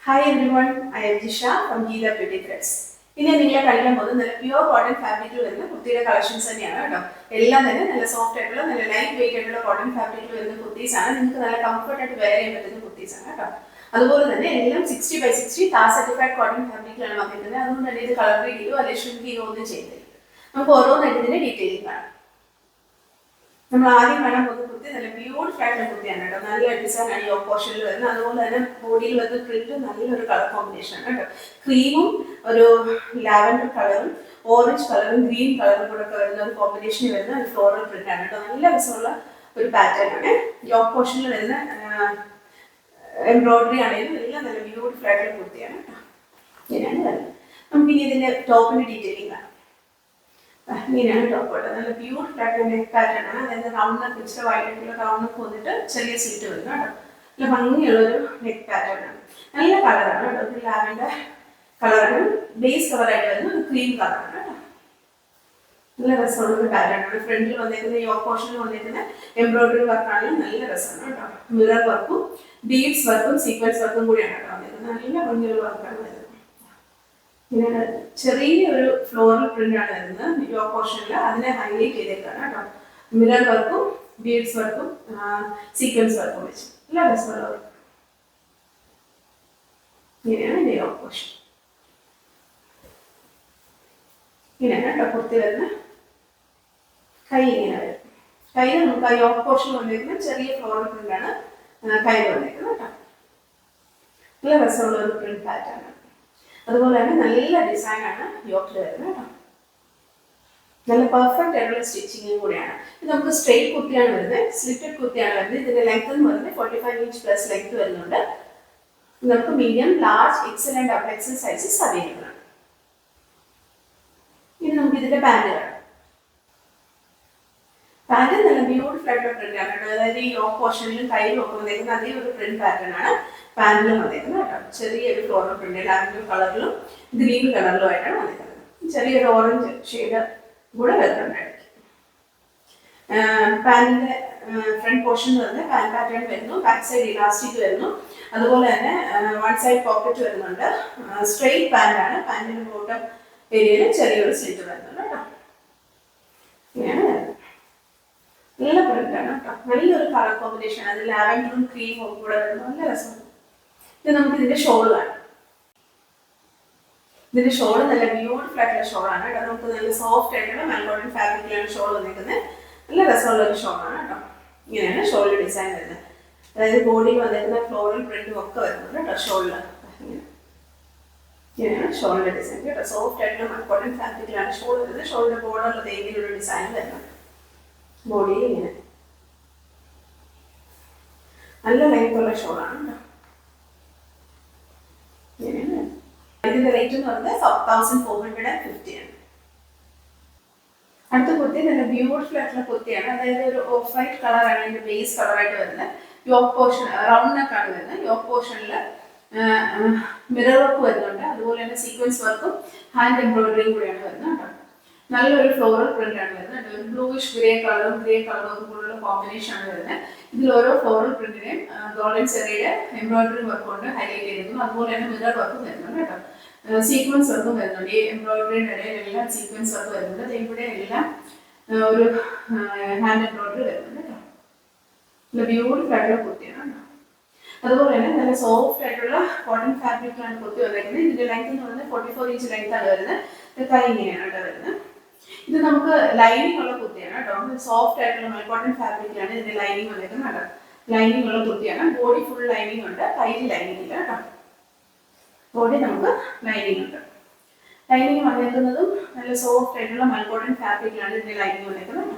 Hi everyone, I am Jisha from Geetha Beauty Threads. ഇനി നിങ്ങളെ കളിക്കാൻ പോകുന്നത് നല്ല പ്യുവർ കോട്ടൺ ഫാബ്രിക്കിൽ വരുന്ന കുർത്തിയുടെ കളക്ഷൻസ് തന്നെയാണ് കേട്ടോ. എല്ലാം തന്നെ നല്ല സോഫ്റ്റ് ആയിട്ടുള്ള നല്ല ലൈറ്റ് വെയിറ്റ് ആയിട്ടുള്ള കോട്ടൺ ഫാബ്രിക്കിൽ വരുന്ന കുർത്തീസ് ആണ്. നിങ്ങൾക്ക് നല്ല കംഫർട്ട് ആയിട്ട് വെയർ ചെയ്യാൻ പറ്റുന്ന കുർത്തീസ് ആണ് കേട്ടോ. അതുപോലെ തന്നെ എല്ലാം 60/60 ടാർ സർട്ടിഫൈഡ് കോട്ടൺ ഫാബ്രിക്കിലാണ് വന്നിരിക്കുന്നത്. അതുകൊണ്ട് തന്നെ ഇത് കളർ ചെയ്യുകയോ അല്ലെങ്കിൽ ഷ്രിങ്ക് ചെയ്യുകയോ ഒന്നും ചെയ്യുന്നില്ല. നമുക്ക് ഓരോന്നായിട്ട് ഇതിന്റെ ഡീറ്റെയിലിംഗ് കാണാം. നമ്മൾ ആദ്യം കാണാൻ പോകുന്ന കുർത്തി നല്ല ബ്യൂട്ടിഫുൾ ആയിട്ടുള്ള കുർത്തിയാണ് കേട്ടോ. നല്ല ഡിസൈൻ ആണ് ഈ പോർഷനിൽ വരുന്നത്. അതുപോലെ തന്നെ ബോഡിയിൽ വരുന്ന പ്രിന്റ് നല്ലൊരു കളർ കോമ്പിനേഷൻ ആണ് കേട്ടോ. ക്രീമും ഒരു ലാവൻഡർ കളറും ഓറഞ്ച് കളറും ഗ്രീൻ കളറും കൂടെ ഒക്കെ വരുന്ന ഒരു കോമ്പിനേഷനിൽ വരുന്ന ഒരു ഫ്ലോറൽ പ്രിന്റ് ആണ് കേട്ടോ. നല്ല രസമുള്ള ഒരു പാറ്റേൺ ആണ്. യോക്ക് പോർഷനിൽ വരുന്ന എംബ്രോയിഡറി ആണെങ്കിലും എല്ലാം നല്ല ബ്യൂട്ടിഫുൾ ആയിട്ടുള്ള കുർത്തിയാണ് കേട്ടോ. ഇങ്ങനെയാണ് വരുന്നത്. നമുക്കിനി ഇതിന്റെ ടോപ്പിന്റെ ഡീറ്റെയിലിംഗ് കാണാം. ഇങ്ങനെയാണ് ടോപ്പ് കേട്ടോ. നല്ല ബ്യൂട്ടിഫുൾ ആയിട്ടുള്ള നെക്ക് പാറ്റേൺ ആണ്. അതായത് റൗണ്ട് നെക്ക് ഇച്ചിരി വൈകിട്ടുള്ള റൗണ്ട് നെക്ക് വന്നിട്ട് ചെറിയ സീറ്റ് വരുന്നു കേട്ടോ. നല്ല ഭംഗിയുള്ളൊരു നെക്ക് പാറ്റേൺ ആണ്. നല്ല കളറാണ് കേട്ടോ. ഒരു ലാവൻഡർ കളറാണ്. ബേസ് കളറായിട്ട് വരുന്ന ഒരു ക്രീം കളറാണ് കേട്ടോ. നല്ല രസമുള്ള ഒരു പാറ്റേൺ ആണ്. ഫ്രണ്ടിൽ വന്നേക്കുന്ന ഈ പോർഷനിൽ വന്നേക്കുന്ന എംബ്രോയിഡറി വർക്കാണെങ്കിൽ നല്ല രസമാണ് കേട്ടോ. മിറർ വർക്കും ബീഡ്സ് വർക്കും സീക്വൻസ് വർക്കും കൂടിയാണ് കേട്ടോ വന്നേക്കുന്നത്. നല്ല ഭംഗിയുള്ള വർക്കാണ് വരുന്നത്. ഇങ്ങനെ ചെറിയൊരു ഫ്ലോറൽ പ്രിന്റ് ആണ് വരുന്നത് യോ പോർഷനിൽ. അതിനെ ഹൈലൈറ്റ് ചെയ്തേക്കാണ് കേട്ടോ. മിറർ വർക്കും ബീഡ്സ് വർക്കും സീക്വൻസ് വർക്കും വെച്ച് നല്ല രസമുള്ള വർക്ക്. ഇങ്ങനെയാണ് ഇതിന്റെ യോ പോർഷൻ. ഇങ്ങനെയാണ് കേട്ടോ കുർത്തി വരുന്നത്. കൈ ഇങ്ങനെ വരും. കയ്യിൽ നമുക്ക് ആ യോ പോർഷൻ വന്നേക്കുന്ന ചെറിയ ഫ്ലോറൽ പ്രിന്റ് ആണ് കയ്യിൽ വന്നേക്കുന്നത് കേട്ടോ. നല്ല രസമുള്ള ഒരു പ്രിന്റ് പാറ്റേൺ ആണ്. അതുപോലെ തന്നെ നല്ല ഡിസൈനാണ് യോക്കിൽ വരുന്നത് കേട്ടോ. നല്ല പെർഫെക്റ്റ് ആയിട്ടുള്ള സ്റ്റിച്ചിങ്ങും കൂടിയാണ്. ഇത് നമുക്ക് സ്ട്രെയിറ്റ് കുർത്തിയാണ് വരുന്നത്. സ്ലിറ്റഡ് കുർത്തിയാണ് വരുന്നത്. ഇതിന്റെ ലെങ്ത് എന്ന് പറയുന്നത് 45 ഇഞ്ച് പ്ലസ് ലെങ്ത് വരുന്നുണ്ട്. നമുക്ക് medium large XL and double XL sizes available ആണ്. ഇനി നമുക്ക് ഇതിന്റെ പാന്റ് കാണാം. പാന്റ് നല്ല ബ്യൂട്ടിഫുൾ ആയിട്ടുള്ള പ്രിന്റ് ആണ് കേട്ടോ. അതായത് ഈ യോക്ക് പോർഷനിലും കയ്യിലും ഒക്കെ വന്നേക്കുന്ന അതേ ഒരു പ്രിന്റ് പാറ്റേൺ ആണ് പാന്റിലും വന്നേക്കുന്നത് കേട്ടോ. ചെറിയൊരു ഫ്ലോറൽ പ്രിന്റ് ലാവൻഡർ കളറിലും ഗ്രീൻ കളറിലും ആയിട്ടാണ് വന്നേക്കുന്നത്. ചെറിയൊരു ഓറഞ്ച് ഷെയ്ഡ് കൂടെ വരുന്നുണ്ടായിരിക്കും. പാന്റിന്റെ ഫ്രണ്ട് പോർഷൻ വരുന്നത് പാന്റ് പാറ്റേൺ വരുന്നു. ബാക്ക് സൈഡ് ഇലാസ്റ്റിക് വരുന്നു. അതുപോലെ തന്നെ വൺ സൈഡ് പോക്കറ്റ് വരുന്നുണ്ട്. സ്ട്രെയിറ്റ് പാന്റ് ആണ്. പാന്റിന്റെ ബോട്ടം ഏരിയയിൽ ചെറിയൊരു സ്ലിറ്റ് വരുന്നുണ്ട് കേട്ടോ. ഇങ്ങനെയാണ് വരുന്നത്. നല്ല പ്രിന്റ് ആണ് കേട്ടോ. നല്ലൊരു കളർ കോമ്പിനേഷൻ. അത് ലാവൻഡറും ക്രീമും ഒക്കെ കൂടെ വരുന്നു. നല്ല രസമാണ്. ഇത് നമുക്ക് ഇതിന്റെ ഷോൾ കാണാം. ഇതിന്റെ ഷോൾ നല്ല ബ്യൂട്ടിഫുൾ ആയിട്ടുള്ള ഷോളാണ് കേട്ടോ. നമുക്ക് നല്ല സോഫ്റ്റ് ആയിട്ടുള്ള മൽക്കോട്ടൺ ഫാബ്രിക്കിലാണ് ഷോൾ വന്നിരിക്കുന്നത്. നല്ല രസമുള്ള ഒരു ഷോളാണ് കേട്ടോ. ഇങ്ങനെയാണ് ഷോളിന്റെ ഡിസൈൻ വരുന്നത്. അതായത് ബോഡിയിൽ വന്നിരിക്കുന്ന ഫ്ലോറൽ പ്രിന്റും ഒക്കെ വരുന്നുണ്ട് കേട്ടോ ഷോളില്. ഇങ്ങനെയാണ് ഷോളിന്റെ ഡിസൈൻ കേട്ടോ. സോഫ്റ്റ് ആയിട്ടുള്ള മൽക്കോട്ടൺ ഫാബ്രിക്കിലാണ് ഷോൾ വരുന്നത്. ഷോളിന്റെ ബോർഡറിൽ തേയിലൊരു ഡിസൈൻ വരുന്നുണ്ട്. ബോഡിയിൽ ഇങ്ങനെ നല്ല ലെങ്ത് ഉള്ള ഷോളാണ് കേട്ടോ. ഇതിന്റെ റേറ്റ് എന്ന് പറയുന്നത് 1450 ആണ്. അടുത്ത കുർത്തി നല്ല ബ്യൂട്ടിഫുൾ ആയിട്ടുള്ള കുർത്തിയാണ്. അതായത് ഒരു ഓഫ് വൈറ്റ് കളറാണ് ഇതിന്റെ ബേസ് കളറായിട്ട് വരുന്നത്. യോക്ക് പോർഷൻ റൗണ്ട് നെക്ക് ആണ് വരുന്നത്. യോക്ക് പോർഷനിൽ മിറർ വർക്ക് വരുന്നുണ്ട്. അതുപോലെ തന്നെ സീക്വൻസ് വർക്കും ഹാൻഡ് എംബ്രോയിഡറിയും കൂടിയാണ് വരുന്നത് കേട്ടോ. നല്ലൊരു ഫ്ലോറൽ പ്രിന്റ് ആണ് വരുന്നത്. ഒരു ബ്ലൂയിഷ് ഗ്രേ കളറും ഒക്കെ കൂടെയുള്ള കോമ്പിനേഷൻ ആണ് വരുന്നത്. ഇതിൽ ഓരോ ഫ്ലോറൽ പ്രിന്റിനെയും ഗോൾഡൻ ചെറിയുടെ എംബ്രോയിഡറി വർക്ക് കൊണ്ട് ഹൈലൈറ്റ് ചെയ്തിരുന്നു. അതുപോലെ തന്നെ മിറർ വർക്കും വരുന്നുണ്ട് കേട്ടോ. സീക്വൻസ് വർക്കും വരുന്നുണ്ട്. ഈ എംബ്രോയിഡറിയുടെ ഇടയിലെല്ലാം സീക്വൻസ് വർക്ക് വരുന്നുണ്ട്. ഇവിടെ എല്ലാം ഒരു ഹാൻഡ് എംബ്രോയിഡറി വരുന്നുണ്ട് കേട്ടോ. നല്ല ബ്യൂട്ടിഫുൾ ആയിട്ടുള്ള കുർത്തിയാണ് കേട്ടോ. അതുപോലെ തന്നെ നല്ല സോഫ്റ്റ് ആയിട്ടുള്ള കോട്ടൺ ഫാബ്രിക്കിലാണ് കുർത്തി വന്നിരിക്കുന്നത്. ഇതിന്റെ ലെങ്ത് എന്ന് പറയുന്നത് 44 ഇഞ്ച് ലെങ്ത് ആണ് വരുന്നത്. കൈ ഇങ്ങനെയാണ് കേട്ടോ വരുന്നത്. ഇത് നമുക്ക് ലൈനിങ് ഉള്ള കുർത്തിയാണ് കേട്ടോ. സോഫ്റ്റ് ആയിട്ടുള്ള കോട്ടൺ ഫാബ്രിക്കിലാണ് ഇതിന്റെ ലൈനിങ് വന്നിരിക്കുന്നത് കേട്ടോ. ലൈനിങ് ഉള്ള കുർത്തിയാണ്. ബോഡി ഫുൾ ലൈനിങ് ഉണ്ട്. കയ്യിൽ ലൈനിങ് ഇല്ല കേട്ടോ. ബോഡി നമുക്ക് ലൈനിങ് ഉണ്ട്. ലൈനിങ് വന്നിരിക്കുന്നതും നല്ല സോഫ്റ്റ് ആയിട്ടുള്ള മൽക്കോട്ടൺ ഫാബ്രിക്കിലാണ് ഇതിന്റെ ലൈനിങ് വന്നിരിക്കുന്നത്.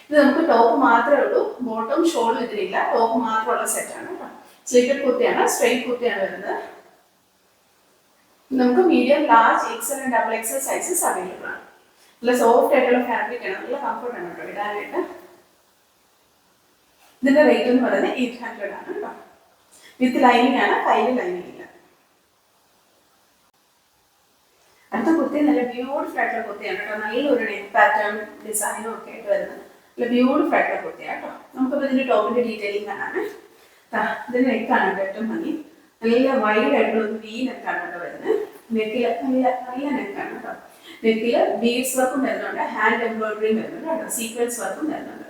ഇത് നമുക്ക് ടോപ്പ് മാത്രമേ ഉള്ളൂ. ബോട്ടം ഷോളും ഇതിലില്ല. ടോപ്പ് മാത്രമുള്ള സെറ്റാണ് കേട്ടോ. സ്ലിറ്റഡ് കുർത്തിയാണ്. സ്ട്രെയിറ്റ് കുർത്തിയാണ് വരുന്നത്. നമുക്ക് medium large XL and double XL sizes available ആണ്. നല്ല സോഫ്റ്റ് ആയിട്ടുള്ള ഫാബ്രിക് ആണ്. നല്ല കംഫർട്ട് ആണ് കേട്ടോ ഇടാനായിട്ട്. ഇതിന്റെ റേറ്റ് എന്ന് പറയുന്നത് 800 ആണ് കേട്ടോ. വിത്ത് ലൈനിങ് ആണ്. കയ്യിൽ ലൈനിങ് ഇല്ല. അടുത്ത കുർത്തി നല്ല ബ്യൂട്ടിഫുൾ ആയിട്ടുള്ള കുർത്തിയാണ് കേട്ടോ. നല്ലൊരു നെക്ക് പാറ്റേൺ ഡിസൈനും ഒക്കെ ആയിട്ട് വരുന്നത് നല്ല ബ്യൂട്ടിഫുൾ ആയിട്ടുള്ള കുർത്തിയാണ് കേട്ടോ. നമുക്കിപ്പോൾ ഇതിന്റെ ടോപ്പിന്റെ ഡീറ്റെയിലിംഗ് കാണാണ്. ഇതിന്റെ നെക്കാണ് കേട്ടോ ഏറ്റവും ഭംഗി. നല്ല വൈഡ് ആയിട്ടുള്ള ഒരു വി നെക്കാണ് കേട്ടോ വരുന്നത്. നെക്കില് നല്ല നല്ല നെക്കാണ് കേട്ടോ. നെക്കില് ബീഡ്സ് വർക്കും വരുന്നുണ്ട്, ഹാൻഡ് എംബ്രോയിഡറിയും വരുന്നുണ്ട് കേട്ടോ, സീക്വൻസ് വർക്കും വരുന്നുണ്ട്.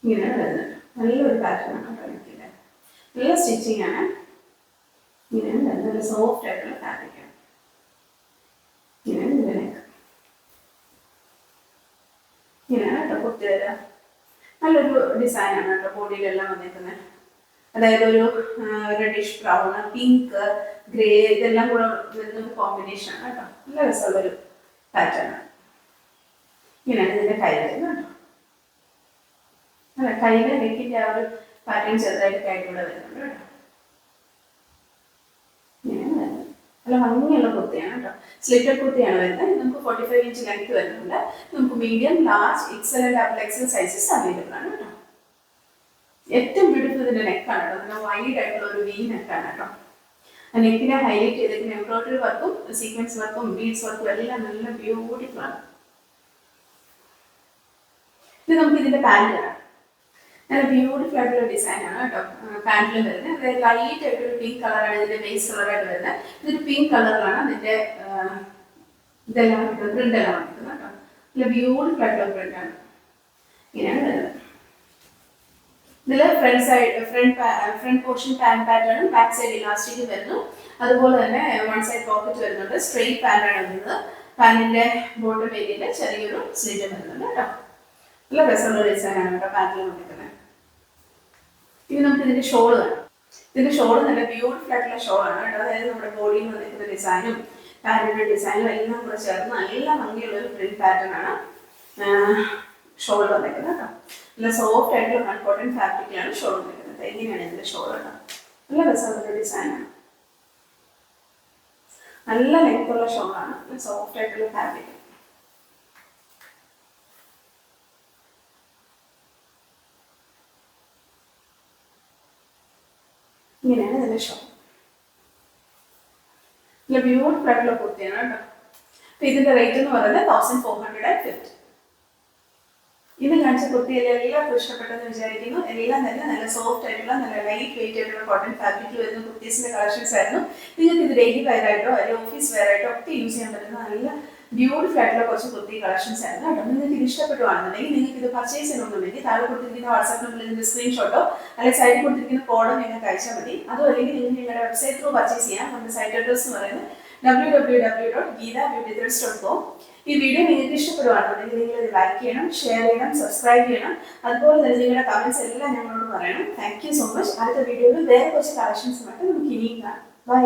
ഇങ്ങനെയാണ് വരുന്നത്. നല്ലൊരു പാറ്റേൺ ആണ് കേട്ടോ നെക്കില്. നല്ല സ്റ്റിച്ചിങ് ആണ്. ഇങ്ങനെയാണ് വരുന്നത്. നല്ല സോഫ്റ്റ് ആയിട്ടുള്ള ഫാബ്രിക് ആണ്. ഇങ്ങനെയാണ് ഇതിന്റെ നെക്ക്. ഇങ്ങനെയാണ് കേട്ടോ കുർത്തി വരിക. നല്ലൊരു ഡിസൈനാണ് കേട്ടോ ബോഡിയിലെല്ലാം വന്നിരിക്കുന്നത്. അതായത് ഒരു റെഡിഷ് ബ്രൗൺ, പിങ്ക്, ഗ്രേ ഇതെല്ലാം കൂടെ വരുന്ന ഒരു കോമ്പിനേഷൻ ആണ് കേട്ടോ. നല്ല രസമുള്ളൊരു പാറ്റേൺ ആണ്. ഇങ്ങനെയാണ് ഇതിന്റെ കൈ വരുന്നത് കേട്ടോ. അല്ല, കൈയിലെ നെക്കിന്റെ ആ ഒരു പാറ്റേൺ ചെറുതായിട്ട് കൈകൂടെ വരുന്നുണ്ട് കേട്ടോ. ഇങ്ങനെയാണ് വരുന്നത്. നല്ല ഭംഗിയുള്ള കുർത്തിയാണ് കേട്ടോ. സ്ലിറ്റഡ് കുർത്തിയാണ് വരുന്നത്. നമുക്ക് 45 ഇഞ്ച് ലെങ്ത് വരുന്നുണ്ട്. നമുക്ക് medium, large, Excel and double XL sizes available ആണ് കേട്ടോ. ഏറ്റവും ബ്യൂട്ടിഫുൾ ഇതിന്റെ നെക്കാണ് കേട്ടോ. നല്ല വൈഡ് ആയിട്ടുള്ള ഒരു വി നെക്കാണ് കേട്ടോ. ആ നെക്കിനെ ഹൈലൈറ്റ് ചെയ്തിരിക്കുന്ന എംബ്രോയിഡറി വർക്കും സീക്വൻസ് വർക്കും ബീഡ്സ് വർക്കും എല്ലാം നല്ല ബ്യൂട്ടിഫുൾ ആണ്. ഇത് നമുക്ക് ഇതിന്റെ പാൻറ് കാണാം. നല്ല ബ്യൂട്ടിഫുൾ ആയിട്ടുള്ള ഡിസൈൻ ആണ് കേട്ടോ പാൻറ്റിലും വരുന്നത്. അതായത് ലൈറ്റ് ആയിട്ടൊരു പിങ്ക് കളറാണ് ഇതിന്റെ ബേസ് കളറായിട്ട് വരുന്നത്. ഇതൊരു പിങ്ക് കളറിലാണ് അതിന്റെ ഇതെല്ലാം പ്രിന്റ് എല്ലാം വന്നിരിക്കുന്നത് കേട്ടോ. നല്ല ബ്യൂട്ടിഫുൾ ആയിട്ടുള്ള പ്രിന്റ് ആണ്. ഇങ്ങനെയാണ് വരുന്നത്. ഇതിൽ ഫ്രണ്ട് പോർഷൻ പാൻ പാറ്റേണും ബാക്ക് സൈഡ് ഇലാസ്റ്റിക്കും വരുന്നു. അതുപോലെ തന്നെ വൺ സൈഡ് പോക്കറ്റ് വരുന്നുണ്ട്. സ്ട്രെയിറ്റ് പാനാണ് വരുന്നത്. പാനിന്റെ ബോട്ടം ഏരിയയിൽ ചെറിയൊരു സ്ലിറ്റും വരുന്നുണ്ട് കേട്ടോ. നല്ല രസമുള്ള ഡിസൈനാണ് കേട്ടോ പാൻറ്റിൽ വന്നിരിക്കുന്നത്. ഇനി നമുക്ക് ഇതിന്റെ ഷോള് കാണാം. ഇതിന്റെ ഷോള് നല്ല ബ്യൂട്ടിഫുൾ ആയിട്ടുള്ള ഷോളാണ് കേട്ടോ. അതായത് നമ്മുടെ ബോഡിയിൽ വന്നിരിക്കുന്ന ഡിസൈനും പാൻറ്റിന്റെ ഡിസൈനും എല്ലാം കൂടെ ചേർന്ന് നല്ല ഭംഗിയുള്ള ഒരു പ്രിന്റ് പാറ്റേൺ ആണ് ഷോൾ വന്നിരിക്കുന്നത് കേട്ടോ. നല്ല സോഫ്റ്റ് ആയിട്ടുള്ള കോട്ടൺ ഫാബ്രിക്കിലാണ് ഷോൾ വന്നിരിക്കുന്നത്. എങ്ങനെയാണ് ഇതിന്റെ ഷോൾ കേട്ടോ. നല്ല രസമുള്ള ഡിസൈനാണ്. നല്ല ലെങ്ത്തുള്ള ഷോളാണ്. നല്ല സോഫ്റ്റ് ആയിട്ടുള്ള ഫാബ്രിക്. ഇങ്ങനെയാണ് ഇതിന്റെ ഷോൾ. നല്ല ബ്യൂട്ടിഫുൾ ആയിട്ടുള്ള കുർത്തിയാണ് കേട്ടോ. അപ്പൊ ഇതിന്റെ റേറ്റ് എന്ന് പറയുന്നത് 1450. ഇത് കാണിച്ച കുർത്തിയെല്ലാം എല്ലാവർക്കും ഇഷ്ടപ്പെട്ടെന്ന് വിചാരിക്കുന്നു. എല്ലാം തന്നെ നല്ല സോഫ്റ്റ് ആയിട്ടുള്ള നല്ല ലൈറ്റ് വെയിറ്റ് ആയിട്ടുള്ള കോട്ടൺ ഫാബ്രിക്കിൽ വരുന്ന കുർത്തീസിന്റെ കളക്ഷൻസ് ആയിരുന്നു. നിങ്ങൾക്ക് ഇത് ഡെയിലി വെയർ ആയിട്ടോ അല്ലെങ്കിൽ ഓഫീസ് വെയർ ആയിട്ടോ ഒക്കെ യൂസ് ചെയ്യാൻ പറ്റുന്ന നല്ല ബ്യൂട്ടിഫുൾ ആയിട്ടുള്ള കുറച്ച് കുർത്തി കളക്ഷൻസ് ആയിരുന്നു കേട്ടോ. നിങ്ങൾക്ക് ഇത് ഇഷ്ടപ്പെടുവാണെന്നുണ്ടെങ്കിൽ നിങ്ങൾക്ക് ഇത് പർച്ചേസ് ചെയ്യണമെന്നുണ്ടെങ്കിൽ താഴെ കൊടുത്തിരിക്കുന്ന വാട്സാപ്പ് നമ്പറിൽ ഇതിന്റെ സ്ക്രീൻഷോട്ടോ അല്ലെങ്കിൽ സൈഡിൽ കൊടുത്തിരിക്കുന്ന കോഡോ നിങ്ങൾക്ക് അയച്ചാൽ മതി. അതോ അല്ലെങ്കിൽ നിങ്ങൾക്ക് നിങ്ങളുടെ വെബ്സൈറ്റ് ത്രൂ പർച്ചേസ് ചെയ്യാം. നമ്മുടെ സൈറ്റ് അഡ്രസ് എന്ന് പറയുന്നത് www.geethabeautythreads.com. ഈ വീഡിയോ നിങ്ങൾക്ക് ഇഷ്ടപ്പെടുവാണെന്നുണ്ടെങ്കിൽ നിങ്ങൾ ഇത് ലൈക്ക് ചെയ്യണം, ഷെയർ ചെയ്യണം, സബ്സ്ക്രൈബ് ചെയ്യണം. അതുപോലെ തന്നെ നിങ്ങളുടെ കമന്റ്സ് എല്ലാം ഞങ്ങളോട് പറയണം. Thank you so much. അടുത്ത വീഡിയോയിൽ വേറെ കുറച്ച് കളക്ഷൻസുമായിട്ട് നമുക്ക് ഇനിയും കാണാം. ബൈ.